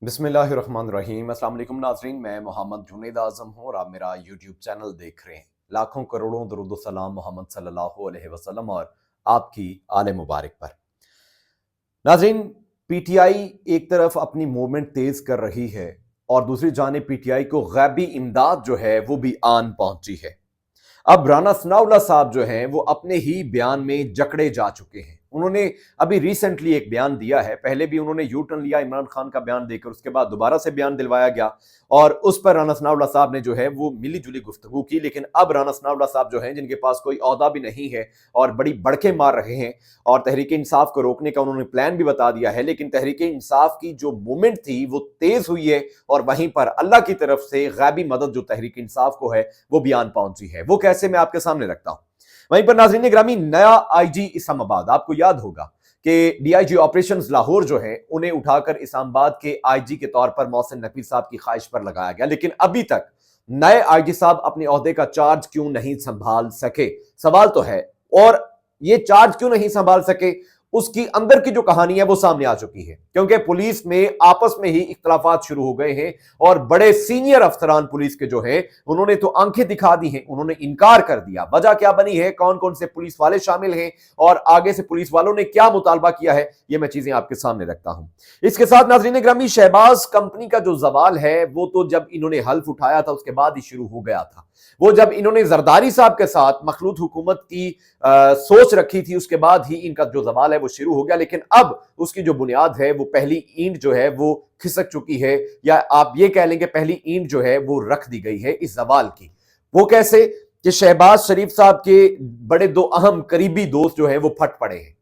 बिस्मिल्लाहिर्रहमानिर्रहीम। अस्सलाम वालेकुम नाज़रीन, मैं मोहम्मद जुनैद आज़म हूँ और आप मेरा यूट्यूब चैनल देख रहे हैं। लाखों करोड़ों दरूद व सलाम मोहम्मद सल्लल्लाहु अलैहि वसल्लम और आपकी आले मुबारक पर। नाज़रीन, पीटीआई एक तरफ अपनी मूवमेंट तेज कर रही है और दूसरी जानिब पीटीआई को गैबी इमदाद जो है वो भी आन पहुंची है। अब राना सनाउल्लाह साहब जो हैं वो अपने ही बयान में जकड़े जा चुके हैं। उन्होंने अभी रिसेंटली एक बयान दिया है, पहले भी उन्होंने यू टर्न लिया इमरान खान का बयान देकर, उसके बाद दोबारा से बयान दिलवाया गया और उस पर राना सनाउल्लाह साहब ने जो है वो मिली जुली गुफ्तगू की। लेकिन अब राना सनाउल्लाह साहब जो हैं, जिनके पास कोई ओहदा भी नहीं है और बड़ी बड़के मार रहे हैं और तहरीक इंसाफ को रोकने का उन्होंने प्लान भी बता दिया है, लेकिन तहरीक इंसाफ की जो मूवमेंट थी वो तेज हुई है और वहीं पर अल्लाह की तरफ से गैबी मदद जो तहरीक इंसाफ को है वो बयान पहुंची है। वो कैसे, मैं आपके सामने रखता हूं। वहीं पर नाज़रीन ग्रामी, नया आईजी इस्लामाबाद, आपको याद होगा कि डीआईजी ऑपरेशंस लाहौर जो है उन्हें उठाकर इस्लामाबाद के आईजी के तौर पर मोहसिन नकवी साहब की ख्वाहिश पर लगाया गया, लेकिन अभी तक नए आईजी साहब अपने ओहदे का चार्ज क्यों नहीं संभाल सके, सवाल तो है। और ये चार्ज क्यों नहीं संभाल सके, उसकी अंदर की जो कहानी है वो सामने आ चुकी है, क्योंकि पुलिस में आपस में ही इख्तलाफात शुरू हो गए हैं और बड़े सीनियर अफसरान पुलिस के जो हैं उन्होंने तो आंखें दिखा दी हैं, उन्होंने इनकार कर दिया। वजह क्या बनी है, कौन कौन से पुलिस वाले शामिल हैं और आगे से पुलिस वालों ने क्या मुतालबा किया है, ये मैं चीजें आपके सामने रखता हूं। इसके साथ नाज़रीन ग्रामी, शहबाज कंपनी का जो सवाल है वो तो जब इन्होंने हल्फ उठाया था उसके बाद ही शुरू हो गया था। वो जब इन्होंने जरदारी साहब के साथ मखलूत हुकूमत की सोच रखी थी उसके बाद ही इनका जो सवाल है वो शुरू हो गया, लेकिन अब उसकी जो बुनियाद है वो पहली ईंट जो है वो खिसक चुकी है, या आप ये कह लेंगे पहली ईंट जो है वो रख दी गई है इस सवाल की। वो कैसे कि शहबाज शरीफ साहब के बड़े दो अहम करीबी दोस्त जो है वो फट पड़े हैं।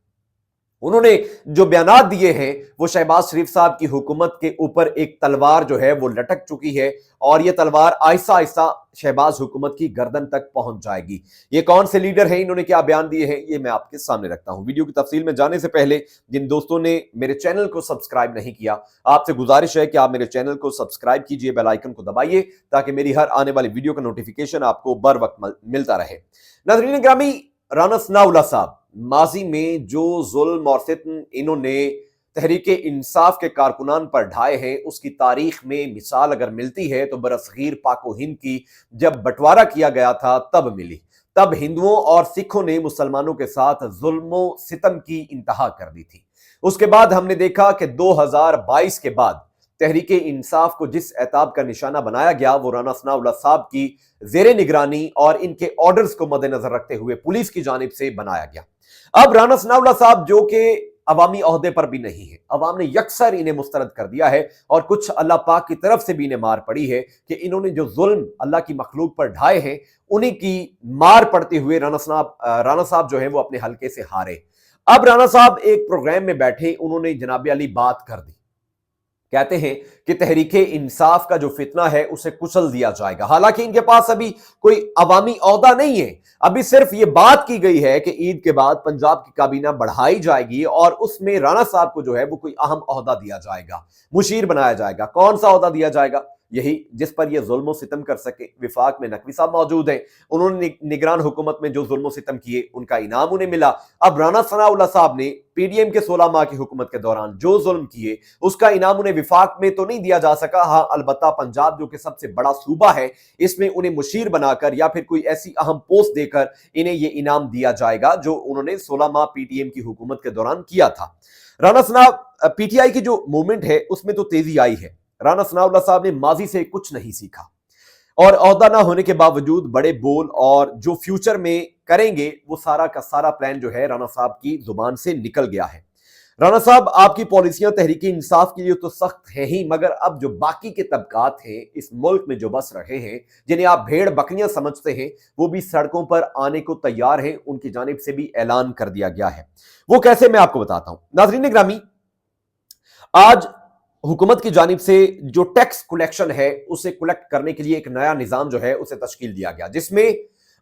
उन्होंने जो बयानात दिए हैं वो शहबाज शरीफ साहब की हुकूमत के ऊपर एक तलवार जो है वो लटक चुकी है और ये तलवार आहिस्ता आहिस्ता शहबाज हुकूमत की गर्दन तक पहुंच जाएगी। ये कौन से लीडर हैं, इन्होंने क्या बयान दिए हैं, ये मैं आपके सामने रखता हूं। वीडियो की तफसील में जाने से पहले जिन दोस्तों ने मेरे चैनल को सब्सक्राइब नहीं किया, आपसे गुजारिश है कि आप मेरे चैनल को सब्सक्राइब कीजिए, बेल आइकन को दबाइए ताकि मेरी हर आने वाली वीडियो का नोटिफिकेशन आपको बर वक्त मिलता रहे। नाज़रीन ग्रामी, राना सनाउल्लाह साहब माजी में जो जुल्म और सितम इन्होंने तहरीके इंसाफ के कारकुनान पर ढाए हैं उसकी तारीख में मिसाल अगर मिलती है तो बरसगीर पाको हिंद की जब बंटवारा किया गया था तब मिली। तब हिंदुओं और सिखों ने मुसलमानों के साथ जुल्मो सितम की इंतहा कर दी थी। उसके बाद हमने देखा कि 2022 के बाद तहरीके इंसाफ को जिस एताब का निशाना बनाया गया वो राना सनाउल्लाह साहब की जेरे निगरानी और इनके ऑर्डर्स को मद्देनजर रखते हुए पुलिस की जानिब से बनाया गया। अब राना सनाउल्लाह साहब जो कि अवामी ओहदे पर भी नहीं है, अवाम ने यकसर इन्हें मुस्तरद कर दिया है और कुछ अल्लाह पाक की तरफ से भी इन्हें मार पड़ी है कि इन्होंने जो जुल्म अल्लाह की मखलूक पर ढाए हैं उन्हीं की मार पड़ते हुए राना साहब जो है वो अपने हल्के से हारे। अब राना साहब एक प्रोग्राम में बैठे, उन्होंने जनाब अली बात कर दी, कहते हैं कि तहरीके इंसाफ का जो फितना है उसे कुचल दिया जाएगा। हालांकि इनके पास अभी कोई अवामी ओहदा नहीं है, अभी सिर्फ ये बात की गई है कि ईद के बाद पंजाब की काबीना बढ़ाई जाएगी और उसमें राणा साहब को जो है वो कोई अहम ओहदा दिया जाएगा, मुशीर बनाया जाएगा। कौन सा ओहदा दिया जाएगा, यही जिस पर ये जुल्म सितम कर सके। विफाक में नकवी साहब मौजूद हैं, उन्होंने निगरान हुकूमत में जो जुल्म सितम किए उनका इनाम उन्हें मिला। अब राना सनाउल्लाह साहब ने पीडीएम के 16 माह की हुकूमत के दौरान जो जुल्म किए उसका इनाम उन्हें विफाक में तो नहीं दिया जा सका। हाँ, अलबत्ता पंजाब जो कि सबसे बड़ा सूबा है इसमें उन्हें मुशीर बनाकर या फिर कोई ऐसी अहम पोस्ट देकर इन्हें यह इनाम दिया जाएगा जो उन्होंने 16 माह पीटीएम की हुकूमत के दौरान किया था। राना सनाउल्लाह पीटीआई की जो मूवमेंट है उसमें तो तेजी आई है। राना सनाउल्लाह साहब ने माजी से कुछ नहीं सीखा और ओहदा ना होने के बावजूद बड़े बोल और जो फ्यूचर में करेंगे वो सारा का सारा प्लान जो है राना साहब की जुबान से निकल गया है। राना साहब, आपकी पॉलिसियां तहरीक इंसाफ के लिए तो सख्त है ही, मगर अब जो बाकी के तबकात हैं इस मुल्क में जो बस रहे हैं, जिन्हें आप भेड़ बकरियां समझते हैं, वो भी सड़कों पर आने को तैयार हैं। उनकी जानिब से भी ऐलान कर दिया गया है। वो कैसे, मैं आपको बताता हूं। नाज़रीन ग्रामी, आज हुकूमत की जानिब से जो टैक्स कलेक्शन है उसे कलेक्ट करने के लिए एक नया निजाम जो है उसे तश्कील दिया गया, जिसमें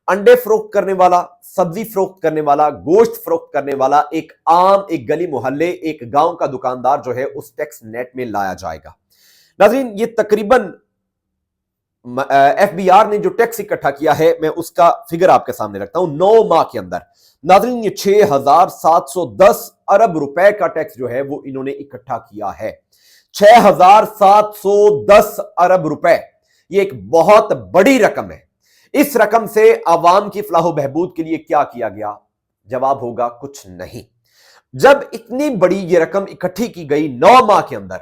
अंडे फरोख्त करने वाला, सब्जी फरोख्त करने वाला, गोश्त फरोख्त करने वाला एक गली मोहल्ले, एक गांव का दुकानदार जो है उस टैक्स नेट में लाया जाएगा। नाज़रीन, ये तकरीबन एफबीआर ने जो टैक्स इकट्ठा किया है मैं उसका फिगर आपके सामने रखता हूं 9 माह के अंदर। नाज़रीन, ये 6,710 अरब रुपए का टैक्स जो है वो इन्होंने इकट्ठा किया है। 6,710 अरब रुपए। ये एक बहुत बड़ी रकम है। इस रकम से आवाम की फलाह बहबूद के लिए क्या किया गया? जवाब होगा कुछ नहीं। जब इतनी बड़ी ये रकम इकट्ठी की गई 9 माह के अंदर,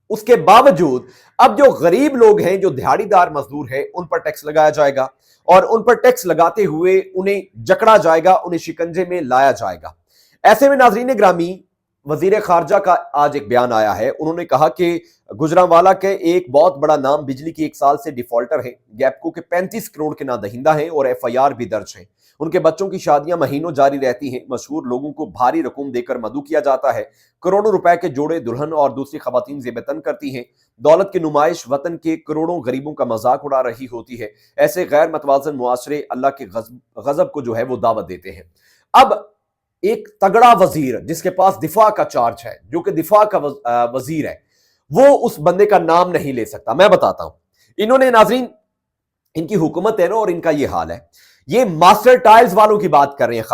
उसके बावजूद अब जो गरीब लोग हैं, जो दिहाड़ीदार मजदूर हैं, उन पर टैक्स लगाया जाएगा और उन पर टैक्स लगाते हुए उन्हें जकड़ा जाएगा, उन्हें शिकंजे में लाया जाएगा। ऐसे में नाजरीन ग्रामी, वजीर खारजा का आज एक बयान आया है। उन्होंने कहा कि गुजरांवाला के एक बहुत बड़ा नाम बिजली की 1 साल से डिफॉल्टर है, गैपको के 35 करोड़ के ना दहिंदा हैं और FIR भी दर्ज है। उनके बच्चों की शादियां महीनों जारी रहती हैं। मशहूर लोगों को भारी रकम देकर मदऊ किया जाता है। करोड़ों रुपए के जोड़े दुल्हन और दूसरी खवातीन ज़ेबतन करती हैं। दौलत की नुमाइश वतन के करोड़ों गरीबों का मजाक उड़ा रही होती है। ऐसे गैर मतवाजन मुआशरे अल्लाह के गजब को जो है वो दावत देते हैं। अब एक तगड़ा वजीर जिसके पास दिफा का चार्ज है, जो कि दिफा का वजीर है, वो उस बंदे का नाम नहीं ले सकता। मैं बताता हूं। इन्होंने, नाजरीन, इनकी हुकूमत है ना, और इनका ये हाल है। ये मास्टर टाइल्स वालों की बात कर रहे हैं,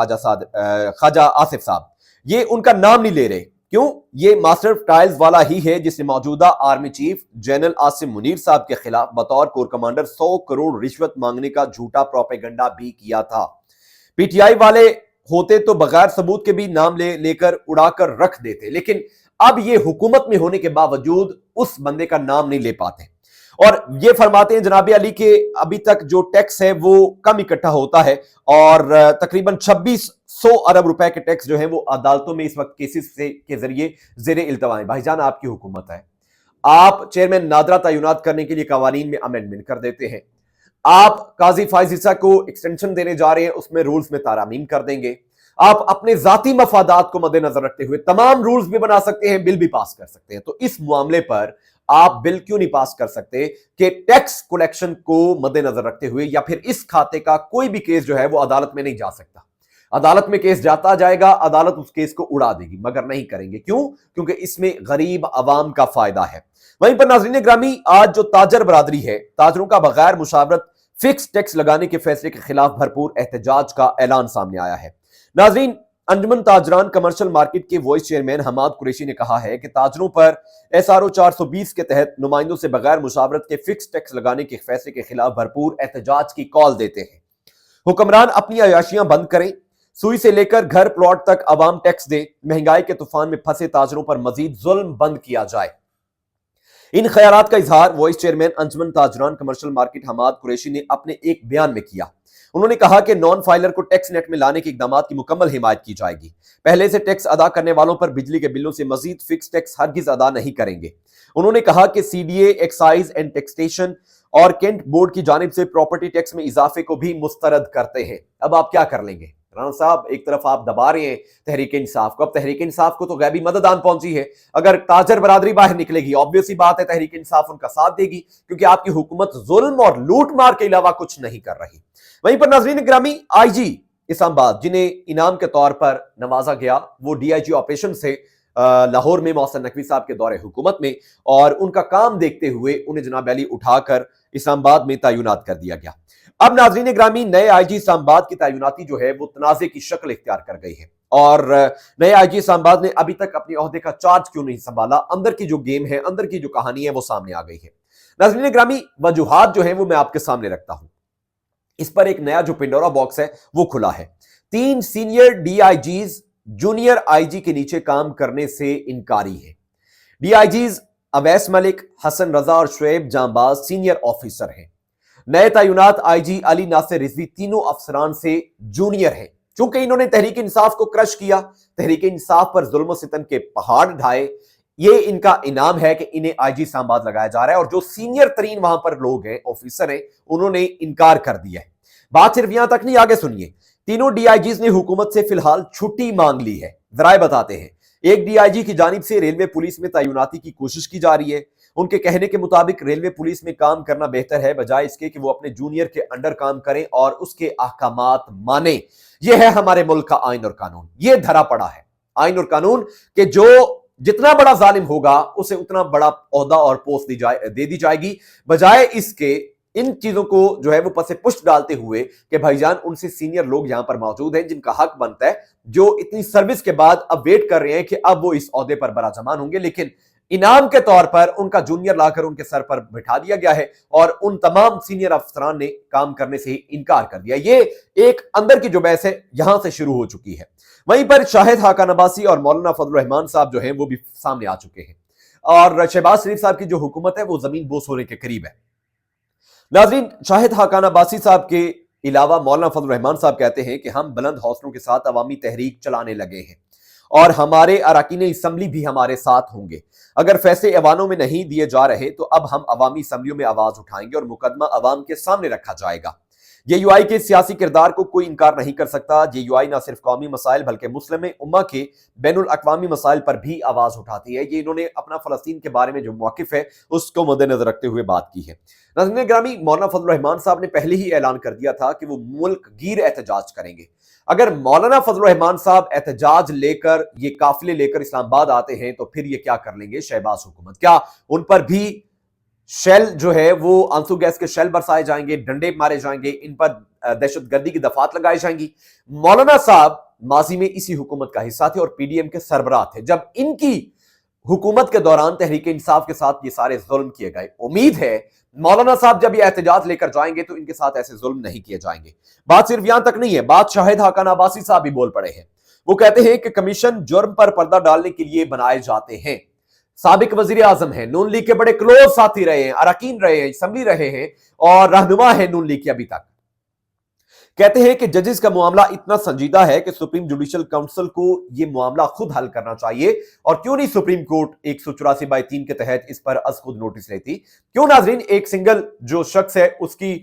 ख्वाजा आसिफ साहब। ये उनका नाम नहीं ले रहे। क्यों? ये मास्टर टाइल्स वाला ही है जिसने मौजूदा army chief general Asim Munir साहब के खिलाफ बतौर कोर कमांडर 100 करोड़ रिश्वत मांगने का झूठा प्रोपेगेंडा भी किया था। PTI वाले होते तो बगैर सबूत के भी नाम लेकर उड़ाकर रख देते, लेकिन अब ये हुकूमत में होने के बावजूद उस बंदे का नाम नहीं ले पाते और ये फरमाते हैं जनाब अली के अभी तक जो टैक्स है वो कम इकट्ठा होता है और तकरीबन 2600 अरब रुपए के टैक्स जो है वो अदालतों में इस वक्त केसेस के जरिए जेर इल्तवा है। भाईजान, आपकी हुकूमत है, आप चेयरमैन नादरा तैनात करने के लिए कवानीन में अमेंडमेंट कर देते हैं। आप काजी फाइज ईसा को एक्सटेंशन देने जा रहे हैं, उसमें रूल्स में तारामीम कर देंगे। आप अपने जाती मफादात को मद्देनजर रखते हुए तमाम रूल्स भी बना सकते हैं, बिल भी पास कर सकते हैं। तो इस मामले पर आप बिल क्यों नहीं पास कर सकते कि टैक्स कलेक्शन को मद्देनजर रखते हुए या फिर इस खाते का कोई भी केस जो है वो अदालत में नहीं जा सकता। अदालत में केस जाता जाएगा, अदालत उस केस को उड़ा देगी, मगर नहीं करेंगे। क्यों? क्योंकि इसमें गरीब आवाम का फायदा है। वहीं पर नाज़रीन ग्रामी, आज जो ताजर बरादरी है, ताजरों का बगैर मुशावरत फिक्स टैक्स लगाने के फैसले के खिलाफ भरपूर एहतजाज का ऐलान सामने आया है। नाजरीन, अंजुमन ताजरान कमर्शियल मार्केट के वाइस चेयरमैन हमाद कुरैशी ने कहा है कि ताजरों पर SRO 420 के तहत नुमाइंदों से बगैर मुशावरत के फिक्स टैक्स लगाने के फैसले के खिलाफ भरपूर एहतजाज की कॉल देते हैं। हुक्मरान अपनी अयाशियां बंद करें, सुई से लेकर घर प्लॉट तक अवाम टैक्स दे, महंगाई के तूफान में फंसे ताजरों पर मजीद जुल्म बंद किया जाए। इन ख्यालात का इजहार वाइस चेयरमैन अंजुमन ताजरान कमर्शियल मार्केट हमाद कुरैशी ने अपने एक बयान में किया। उन्होंने कहा कि नॉन फाइलर को टैक्स नेट में लाने के इकदाम की मुकम्मल हिमायत की जाएगी। पहले से टैक्स अदा करने वालों पर बिजली के बिलों से मजीद फिक्स टैक्स हरगिज अदा नहीं करेंगे। उन्होंने कहा कि CDA, एक्साइज एंड टैक्सेशन और केंट बोर्ड की जानिब से प्रॉपर्टी टैक्स में इजाफे को भी मुस्तरद करते हैं। अब आप क्या कर लेंगे? राना साहब, एक तरफ आप दबा रहे हैं तहरीक इंसाफ को, अब तहरीक इंसाफ को तो गैबी मदद आन पहुंची है। अगर ताजर बरादरी बाहर निकलेगी, ऑब्वियस ही बात है तहरीक इंसाफ उनका साथ देगी, क्योंकि आपकी हुकूमत जुल्म और लूट मार के अलावा कुछ नहीं कर रही। वहीं पर नाज़रीन ग्रामी, IG इस्लामाबाद, जिन्हें इनाम के तौर पर नवाजा गया, वो DIG ऑपरेशन से लाहौर में मोहसिन नकवी साहब के दौरे हुकूमत में, और उनका काम देखते हुए उन्हें जनाब अली उठाकर इस्लामाबाद में तैनात कर दिया गया। अब नाज़रीन ग्रामी, नए IG इस्लामाबाद की तैनाती जो है वो तनाज़े की शक्ल इख्तियार कर गई है और नए IG इस्लामाबाद ने अभी तक अपने ओहदे का चार्ज क्यों नहीं संभाला? अंदर की जो गेम है, अंदर की जो कहानी है, वो सामने आ गई है। नाज़रीन ग्रामी, वजूहात जो है वो मैं आपके सामने रखता हूं। इस पर एक नया जो पिंडोरा बॉक्स है वो खुला है। 3 सीनियर DIGs जूनियर IG के नीचे काम करने से इनकारी है। DIGs अवैस मलिक, हसन रजा और शुएब जांबाज सीनियर ऑफिसर हैं। नए तैनात IG अली नासिर रिजवी तीनों अफसरान से जूनियर हैं। चूंकि इन्होंने तहरीक इंसाफ को क्रश किया, तहरीक इंसाफ पर जुल्म सितम के पहाड़ ढाए, ये इनका इनाम है कि इन्हें IG इस्लामाबाद लगाया जा रहा है। और जो सीनियर तरीन वहां पर लोग हैं, ऑफिसर हैं, उन्होंने इनकार कर दिया है। बात सिर्फ यहां तक नहीं, आगे सुनिए। तीनों DIGs ने हुकूमत से फिलहाल छुट्टी मांग ली है। जराए बताते हैं, एक DIG की जानिब से रेलवे पुलिस में तैनाती की कोशिश की जा रही है। उनके कहने के मुताबिक रेलवे पुलिस में काम करना बेहतर है, बजाय इसके कि वो अपने जूनियर के अंडर काम करें और उसके अहकामात माने। यह है हमारे मुल्क का आइन और कानून। यह धरा पड़ा है आइन और कानून के जो जितना बड़ा जालिम होगा उसे उतना बड़ा ओहदा और पोस्ट दे दी जाएगी, बजाय इसके इन चीजों को जो है वो पसे पुष्ट डालते हुए कि भाईजान उनसे सीनियर लोग यहां पर मौजूद हैं जिनका हक बनता है, जो इतनी सर्विस के बाद अब वेट कर रहे हैं कि अब वो इस ओहदे पर बराजमान होंगे। लेकिन इनाम के तौर पर उनका जूनियर लाकर उनके सर पर बिठा दिया गया है और उन तमाम सीनियर अफसरान ने काम करने से इनकार कर दिया। ये एक अंदर की जो बहस है यहां से शुरू हो चुकी है। वहीं पर शाहिद हाकान अब्बासी और मौलाना फजल रहमान साहब जो हैं वो भी सामने आ चुके हैं और शहबाज शरीफ साहब की जो हुकूमत है वो जमीन बोस होने के करीब है। नाज़रीन, शाहिद हाकान अब्बासी साहब के अलावा मौलाना फजल रहमान साहब कहते हैं कि हम बुलंद हौसलों के साथ अवामी तहरीक चलाने लगे हैं और हमारे अरकान असम्बली भी हमारे साथ होंगे। अगर फैसले ऐवानों में नहीं दिए जा रहे तो अब हम अवामी असम्बलियों में आवाज उठाएंगे और मुकदमा अवाम के सामने रखा जाएगा। JUI के सियासी किरदार को कोई इनकार नहीं कर सकता। JUI न सिर्फ कौमी मसाइल बल्कि मुस्लिम उम्मा के बैनुल अक़वामी मसाइल पर भी आवाज उठाती है। ये इन्होंने अपना फलस्तीन के बारे में जो मौक़िफ़ है उसको मद्देनजर रखते हुए बात की है। नाज़रीन ग्रामी, मौलाना फजल रहमान साहब ने पहले ही ऐलान कर दिया था कि वो मुल्क गिर एहतजाज करेंगे। अगर मौलाना फजल रहमान साहब एहतजाज लेकर, ये काफिले लेकर इस्लामाबाद आते हैं तो फिर ये क्या कर लेंगे शहबाज हुकूमत? क्या उन पर भी शेल जो है वो आंसू गैस के शेल बरसाए जाएंगे, डंडे मारे जाएंगे, इन पर दहशतगर्दी की दफात लगाई जाएंगी? मौलाना साहब माजी में इसी हुकूमत का हिस्सा थे और PDM के सरबराह थे जब इनकी हुकूमत के दौरान तहरीक इंसाफ के साथ ये सारे जुल्म किए गए। उम्मीद है मौलाना साहब जब ये एहतजाज लेकर जाएंगे तो इनके साथ ऐसे जुल्म नहीं किए जाएंगे। बात सिर्फ यहां तक नहीं है, बात शाहिद हाकान अब्बासी साहब भी बोल पड़े हैं। वो कहते हैं कि कमीशन जुर्म पर पर्दा डालने के लिए बनाए जाते हैं। साबिक वजीर आजम है, नून लीग के बड़े क्लोज साथी रहे हैं, अरकान रहे हैं, असम्बली रहे हैं और रहनुमा है नून लीग के अभी तक। कहते हैं कि जजेस का मामला इतना संजीदा है कि सुप्रीम जुडिशल काउंसिल को यह मामला खुद हल करना चाहिए और क्यों नहीं सुप्रीम कोर्ट 184/3 के तहत इस पर अज खुद नोटिस लेती? क्यों नाजरीन एक सिंगल जो शख्स है उसकी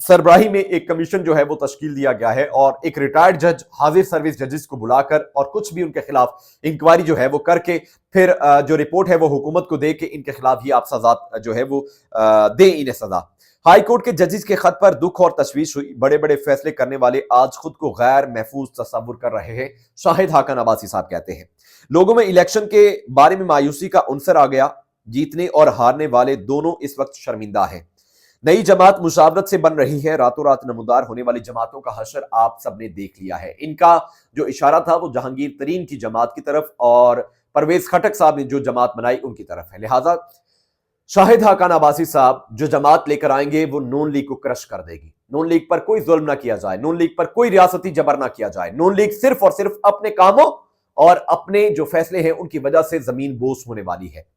सरबराही में एक कमीशन जो है वो तश्कील दिया गया है और एक रिटायर्ड जज हाजिर सर्विस जजेस को बुलाकर और कुछ भी उनके खिलाफ इंक्वायरी जो है वो करके फिर जो रिपोर्ट है वो हुकूमत को दे के इनके खिलाफ ये आप सजा जो है वो दे इन्हें सजा। हाई कोर्ट के जजेस के खत पर दुख और तशवीश हुई। बड़े बड़े फैसले करने वाले आज खुद को गैर महफूज तस्वुर कर रहे हैं। शाहिद हाकान अब्बासी साहब कहते हैं लोगों में इलेक्शन के बारे में मायूसी का उनसर आ गया। जीतने और हारने वाले दोनों इस वक्त शर्मिंदा हैं। नई जमात मुशावरत से बन रही है। रातों रात नमूदार होने वाली जमातों का हशर आप सबने देख लिया है। इनका जो इशारा था वो जहांगीर तरीन की जमात की तरफ और परवेज खटक साहब ने जो जमात बनाई उनकी तरफ है। लिहाजा शाहिद हाकान अब्बासी साहब जो जमात लेकर आएंगे वो नून लीग को क्रश कर देगी। नून लीग पर कोई जुल्म ना किया जाए, नून लीग पर कोई रियासती जबर ना किया जाए। नून लीग सिर्फ और सिर्फ अपने कामों और अपने जो फैसले हैं उनकी वजह से जमीन बोस होने वाली है।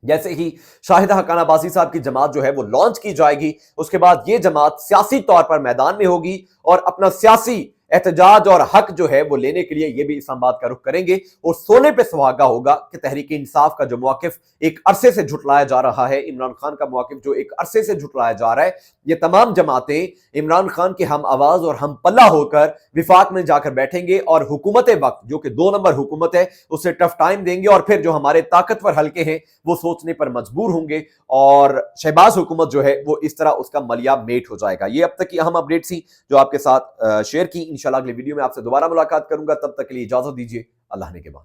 जैसे ही शाहिद हाकान अब्बासी साहब की जमात जो है वो लॉन्च की जाएगी उसके बाद ये जमात सियासी तौर पर मैदान में होगी और अपना सियासी एहतजाज और हक जो है वो लेने के लिए ये भी इस्लामाबाद का रुख करेंगे और सोने पे सुहागा होगा कि तहरीक इंसाफ का जो मौकिफ एक अरसे से झुटलाया जा रहा है, इमरान खान का मौकिफ जो एक अरसे से झुटलाया जा रहा है, ये तमाम जमातें इमरान खान के हम आवाज और हम पल्ला होकर विफाक में जाकर बैठेंगे और हुकूमत वक्त जो कि 2 नंबर हुकूमत है उसे टफ टाइम देंगे और फिर जो हमारे ताकतवर हल्के हैं वो सोचने पर मजबूर होंगे और शहबाज हुकूमत जो है वो इस तरह उसका मलिया मेट हो जाएगा। ये अब तक की अहम अपडेट थी जो आपके साथ शेयर की। इंशाल्लाह अगले वीडियो में आपसे दोबारा मुलाकात करूंगा, तब तक के लिए इजाजत दीजिए। अल्लाह ने के बाद।